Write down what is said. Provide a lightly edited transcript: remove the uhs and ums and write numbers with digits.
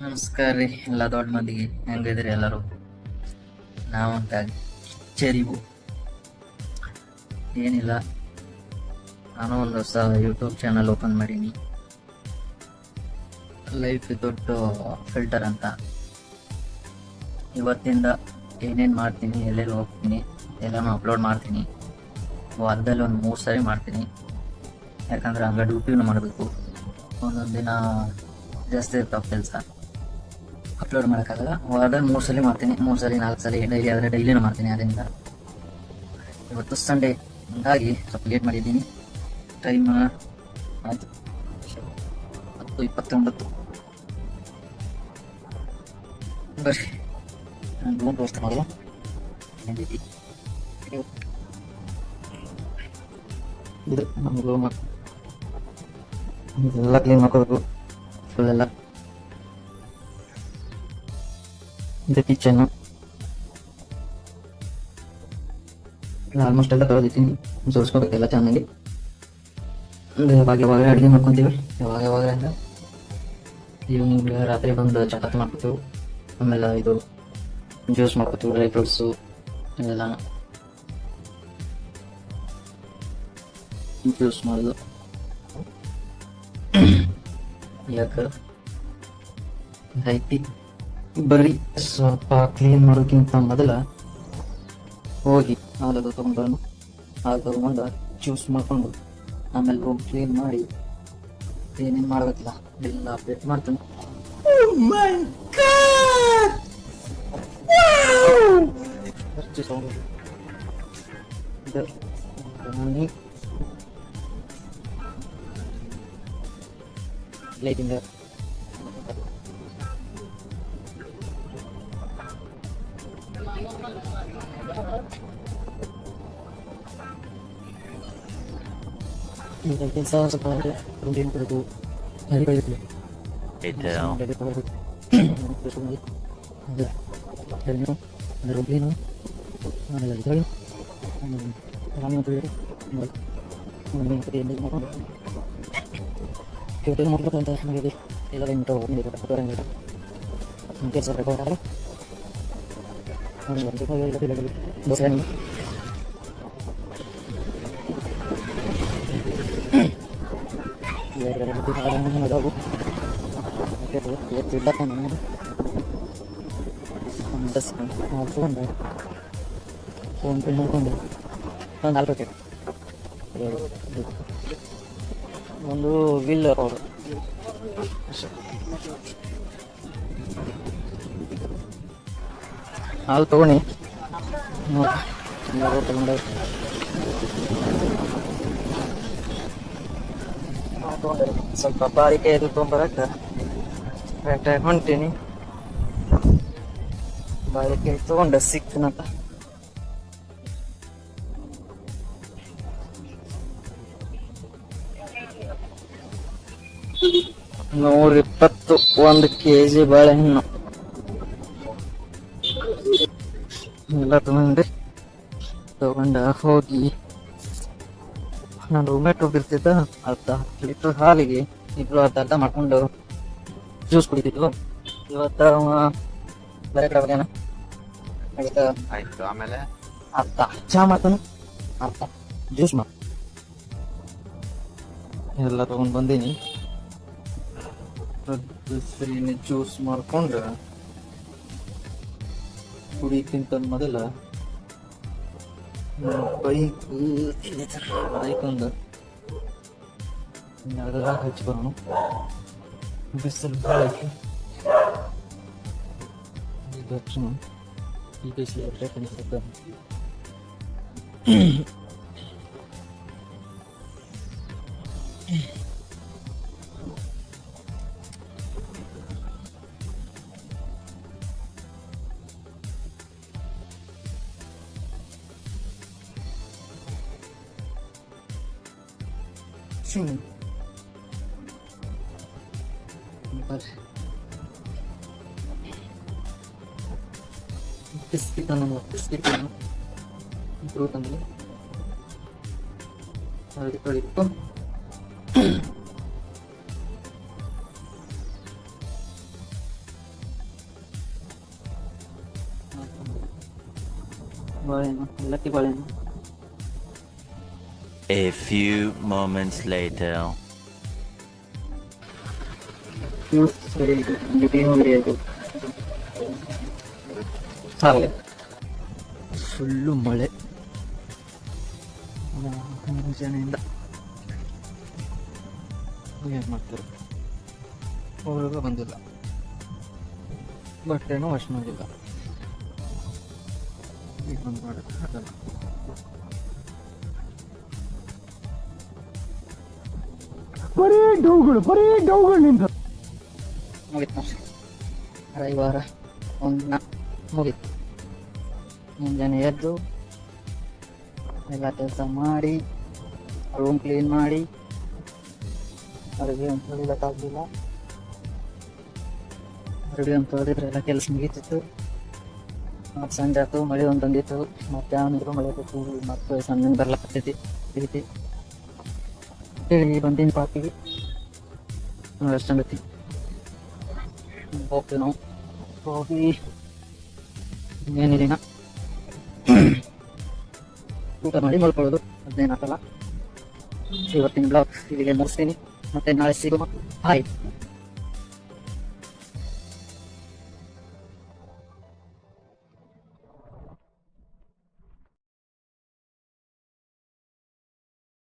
ನಮಸ್ಕಾರ ರೀ ಎಲ್ಲ ದೊಡ್ಡ ಮಂದಿಗೆ ಹೆಂಗಿದ್ರಿ ಎಲ್ಲರೂ. ನಾವಂತ ಚೆರಿವು ಏನಿಲ್ಲ, ನಾನು ಒಂದು ಹೊಸ ಯೂಟ್ಯೂಬ್ ಚಾನಲ್ ಓಪನ್ ಮಾಡೀನಿ, ಲೈಫ್ ದೊಡ್ಡ ಫಿಲ್ಟರ್ ಅಂತ. ಇವತ್ತಿಂದ ಏನೇನು ಮಾಡ್ತೀನಿ, ಎಲ್ಲೆಲ್ಲಿ ಹೋಗ್ತೀನಿ, ಎಲ್ಲನೂ ಅಪ್ಲೋಡ್ ಮಾಡ್ತೀನಿ. ವಾರದಲ್ಲಿ ಒಂದು 3 ಸರಿ ಮಾಡ್ತೀನಿ, ಯಾಕಂದ್ರೆ ಹಂಗೆ ಡ್ಯೂಟಿನೂ ಮಾಡಬೇಕು. ಒಂದೊಂದು ದಿನ ಜಾಸ್ತಿ ಇರ್ತಾವೆ ಕೆಲಸ, ಅಪ್ಲೋಡ್ ಮಾಡೋಕ್ಕಾಗಲ್ಲ. ವಾರದಲ್ಲಿ 3 ಸಲ ಮಾಡ್ತೀನಿ, 3 ಸಲ 4 ಸಲ ಡೈಲಿ ಆದರೆ ಡೈಲಿನೂ ಮಾಡ್ತೀನಿ. ಅದರಿಂದ ಇವತ್ತು ಸಂಡೇ ಹಂಗಾಗಿ ಸ್ವಲ್ಪ ಲೇಟ್ ಮಾಡಿದ್ದೀನಿ. ಟೈಮ್ ಆಯಿತು 10:29. ಬರ್ರಿ ನಾನು ರೂಮ್ ತೋರಿಸ್ತೀನಿ ಮೊದಲು. ಏನೈತಿ ಇದು ನಮ್ಮ ರೂಮ್, ಇದೆಲ್ಲ ಕ್ಲೀನ್ ಮಾಡ್ಕೋಬೇಕು ಫುಲ್ ಎಲ್ಲ. ಇದು ಕಿಚನ್ನು, ಆಲ್ಮೋಸ್ಟ್ ಎಲ್ಲ ತೊಳೆದಿದ್ದೀನಿ, ಜೋಡಿಸ್ಕೋಬೇಕೆಲ್ಲ ಚೆನ್ನಾಗಿ. ಯಾವಾಗ ಅಡುಗೆ ಮಾಡ್ಕೊತೀವಿ, ಯಾವಾಗ ಅಂದ್ರೆ ಈವ್ನಿಂಗ್ ರಾತ್ರಿ ಬಂದು ಚಪಾತಿ ಮಾಡ್ಕೊತೀವಿ, ಆಮೇಲೆ ಇದು ಜ್ಯೂಸ್ ಮಾಡ್ಕೊತೀವಿ, ಡ್ರೈ ಫ್ರೂಟ್ಸು ಎಲ್ಲ ಜ್ಯೂಸ್ ಮಾಡೋದು. ಯಾಕೆ ಐತಿ ಬರೀ ಸ್ವಲ್ಪ ಕ್ಲೀನ್ ಮಾಡೋಕ್ಕಿಂತ ಮೊದಲ ಹೋಗಿ ಹಾಲದು ತೊಗೊಂಡು ಹಾಲು ತೊಗೊಂಡು ಜ್ಯೂಸ್ ಮಾಡ್ಕೊಂಡು ಆಮೇಲೆ ರೂಮ್ ಕ್ಲೀನ್ ಮಾಡಿ ಏನೇನು ಮಾಡಬೇಕಿಲ್ಲ ಎಲ್ಲ ಅಪ್ಡೇಟ್ ಮಾಡ್ತೀನಿ. ಲೈಟಿಂದ ಕೆಲಸ ಸ್ವಲ್ಪ ರೂಮ್ ಕೊಡೋದು, ಫೋನ್ ಪೇ ಮಾಡ್ಕೊಂಡು ಒಂದು 4 ಪ್ಯಾಕೆಟ್, ಒಂದು ಬಿಲ್ ಅವರು ಹಾಲು ತೊಗೊಂಡು ಸ್ವಲ್ಪ ಬಾರಿಕೆ ಇದು ತೊಗೊಂಬರಕ್ಕೆ ಕರೆಕ್ಟಾಗಿ ಹೊಂಟೀನಿ. ಬಾರಿಕೆ ತೊಗೊಂಡೆ ಸಿಕ್ತನಂತ. $121 kg ಬಾಳೆಹಣ್ಣು ಎಲ್ಲ ತಗೊಂಡ ಹೋಗಿ ನಾನು ರೂಮೇಟ್ ಹೋಗಿರ್ತಿದ್ದ. ಅರ್ಧ ಲೀಟ್ರ್ ಹಾಲಿಗೆ ಇಬ್ರು ಅರ್ಧ ಮಾಡ್ಕೊಂಡು ಜ್ಯೂಸ್ ಕುಡಿತಿದ್ವು. ಇವತ್ತ ಬೇರೆ ಕಡೆ ಹೋಗ್ಯಾನ, ಆಯ್ತು. ಆಮೇಲೆ ಅರ್ಧ ಚಹಾ ಮಾಡ್ತಾನು, ಅರ್ಧ ಜ್ಯೂಸ್ ಎಲ್ಲ ತಗೊಂಡ್ ಬಂದೀನಿ. ಜ್ಯೂಸ್ ಮಾಡ್ಕೊಂಡು ಕುಡಿಯಕ್ಕಿಂತ ಮೊದಲ ಬೈಕೊಂದು ಹಚ್ಚಿ ಬರೋಣ. ಬಿಸಿಲು ಭಾಳ ಐತಿ, ಈ ಬಿಸಿಲು ಕನಿಸುತ್ತೆ. ಬಿಸ್ಕಿಟ್ ಫ್ರೂಟ್ ಅಂದರೆ ತೊಳಿತು. ಬಾಳೆಹಣ್ಣು, ಏಲಕ್ಕಿ ಬಾಳೆಹಣ್ಣು. A few moments later. Juice ready ಆಯಿತು, ನಮಗೆ ಟೀನು ರೆಡಿ ಆಯಿತು. ಹಾಗೆ ಫುಲ್ಲು ಮಳೆ ಮುಂಜಾನೆಯಿಂದ. ಏನು ಮಾಡ್ತಾರೆ, ಹೋಗುವಾಗ ಬಂದಿಲ್ಲ, ಬಟ್ಟೆನೂ ವಾಶ್ ಮಾಡಿಲ್ಲ. ಈಗ ಒಂದು ಮಾಡೋದು ಆಗಲ್ಲ. ಬರೀ ಡೌಗಳು ನಿಂತ ಮುಗೀತು ರವಿವಾರ ಒಂದಿನ ಮುಗೀತು. ಮುಂಜಾನೆ ಎದ್ದು ಎಲ್ಲ ಕೆಲಸ ಮಾಡಿ, ರೂಮ್ ಕ್ಲೀನ್ ಮಾಡಿ, ಅಡುಗೆ ಅಂತ ತೊಳಿಲಿಕ್ಕಾಗಲಿಲ್ಲ. ಅಡುಗೆ ಅಂತ ತೊಳೆದಿದ್ರೆ ಎಲ್ಲ ಕೆಲಸ ಮುಗೀತಿತ್ತು. ಮತ್ತು ಸಂಜೆ ಆಯ್ತು, ಮಳೆ ಒಂದು ಬಂದಿತ್ತು. ಮತ್ತೆ ಅವನಿದ್ರು ಮಳೆ ಬಿಟ್ಟು ಮತ್ತೆ ಸಂಜೆ ಬರ್ಲಾಕತ್ತೈತಿ ರೀತಿ ಹೇಳಿ ಬಂದಿನ ಪಾರ್ಕಿಗೆ ಎಷ್ಟು ಸಂಗತಿ ಹೋಗ್ತೀವಿ ನಾವು. ಹೋಗಿ ಏನಿಲ್ಲ, ಊಟ ಮಾಡಿ ಮಲ್ಕೊಳ್ಳೋದು, ಅದೇನಾಗಲ್ಲ. ಇವತ್ತಿನ ಬ್ಲಾಗ್ ಇಲ್ಲಿಗೆ ಮುಗಿಸ್ತೀನಿ, ಮತ್ತೆ ನಾಳೆ ಸಿಗುವ. ಹಾಯ್.